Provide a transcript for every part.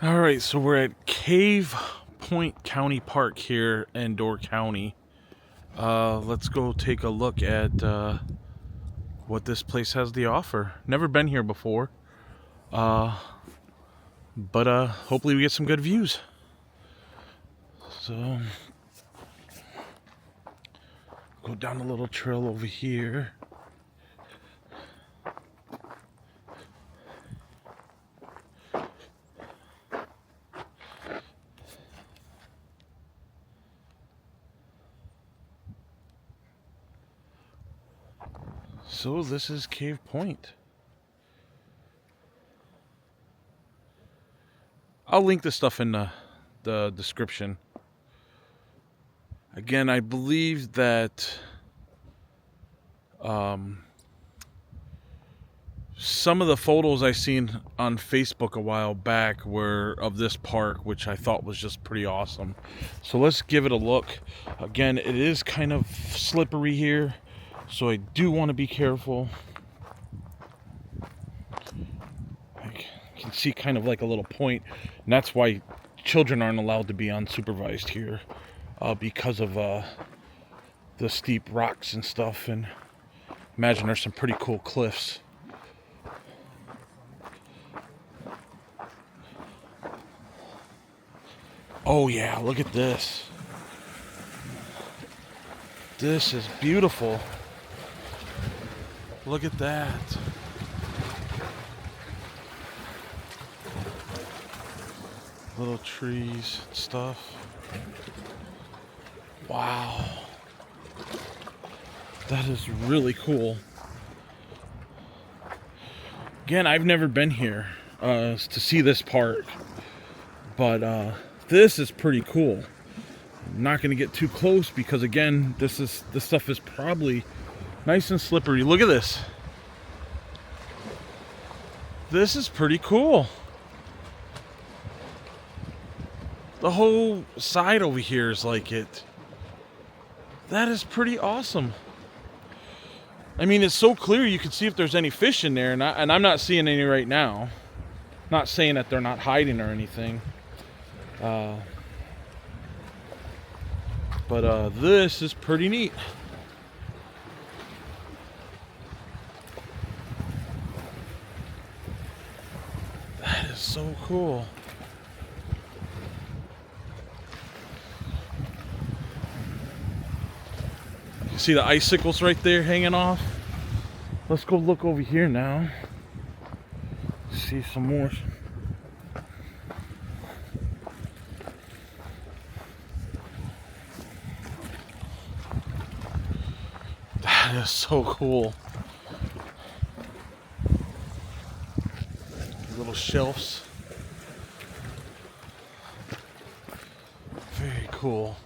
All right, so we're at Cave Point County Park here in Door County. Let's go take a look at what this place has to offer. Never been here before, but hopefully we get some good views. So, go down a little trail over here. So this is Cave Point. I'll link this stuff in the description. Again, I believe that some of the photos I seen on Facebook a while back were of this park, which I thought was just pretty awesome. So let's give it a look. Again, it is kind of slippery here, so I do want to be careful. I can see kind of like a little point, and that's why children aren't allowed to be unsupervised here, because of the steep rocks and stuff. And imagine there's some pretty cool cliffs. Oh yeah, look at this. This is beautiful. Look at that. Little trees and stuff. Wow. That is really cool. Again, I've never been here to see this park, but this is pretty cool. I'm not going to get too close because, again, this stuff is probably nice and slippery. Look at this. This is pretty cool. The whole side over here is like it. That is pretty awesome. I mean, it's so clear you can see if there's any fish in there, and I'm not seeing any right now. Not saying that they're not hiding or anything. But this is pretty neat. That is so cool. You see the icicles right there hanging off? Let's go look over here now. See some more. That is so cool. Little shelves. Very cool.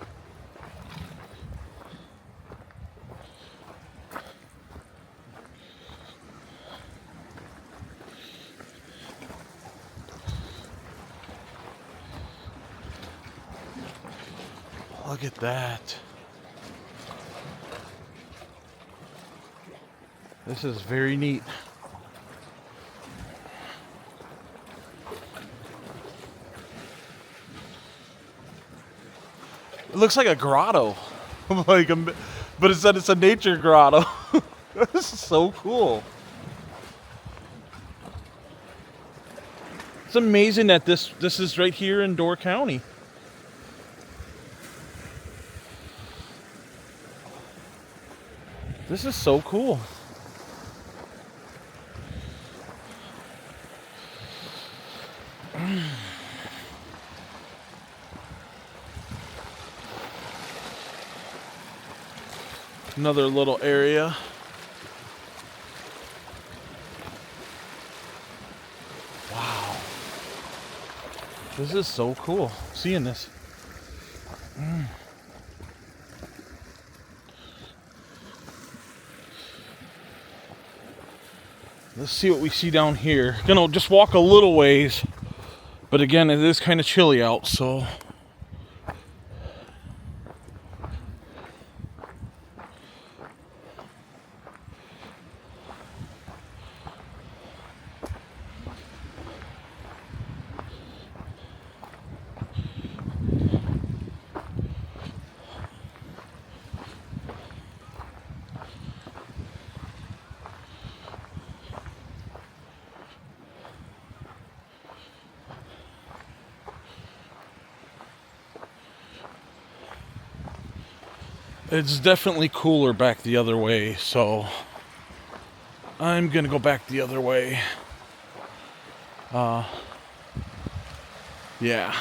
Look at that. This is very neat. It looks like a grotto. But it's a nature grotto. This is so cool. It's amazing that this is right here in Door County. This is so cool. Another little area. Wow. This is so cool, seeing this. Let's see what we see down here. Gonna just walk a little ways, but again, it is kind of chilly out, so. It's definitely cooler back the other way, so I'm gonna go back the other way. Yeah.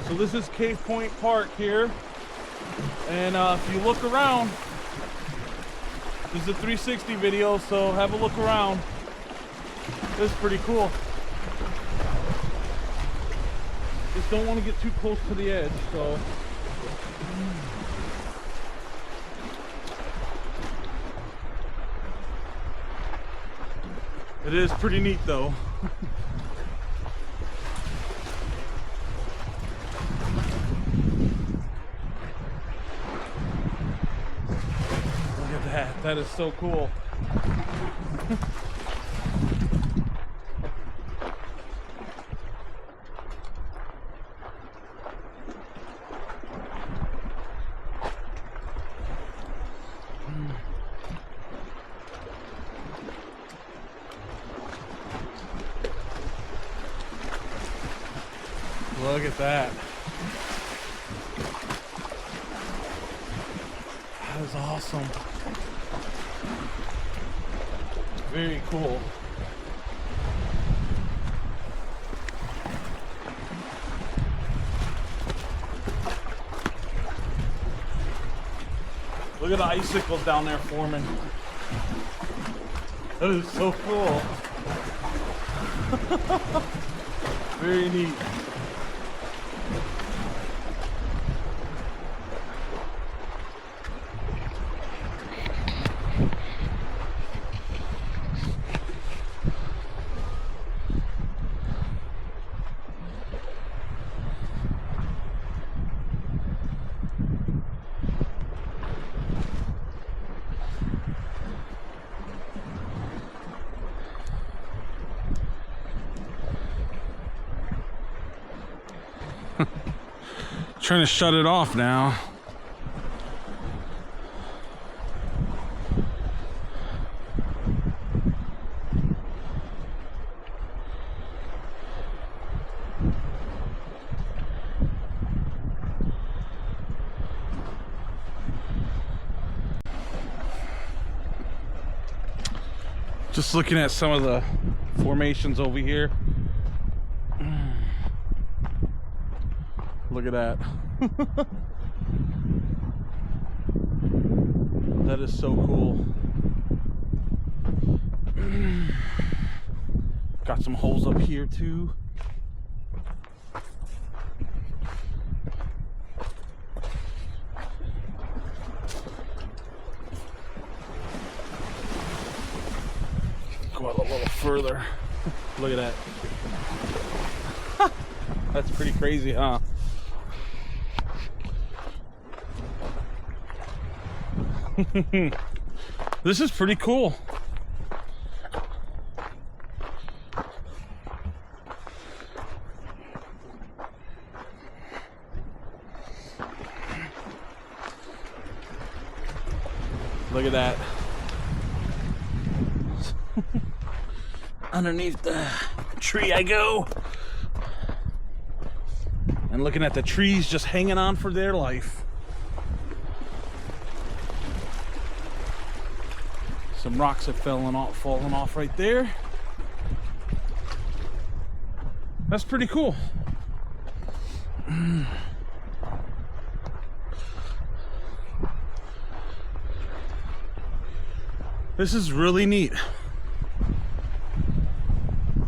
So this is Cave Point Park here, and if you look around, this is a 360 video, so have a look around. This is pretty cool. Just don't want to get too close to the edge, so. It is pretty neat though. Look at that. That is so cool. Look at that. That is awesome. Very cool. Look at the icicles down there forming. That is so cool. Very neat. Trying to shut it off now. Just looking at some of the formations over here. Look at that. That is so cool. Got some holes up here too. Go out a little further. Look at that. That's pretty crazy, huh? This is pretty cool. Look at that. Underneath the tree I go. And looking at the trees just hanging on for their life. Some rocks have fallen off right there. That's pretty cool. This is really neat.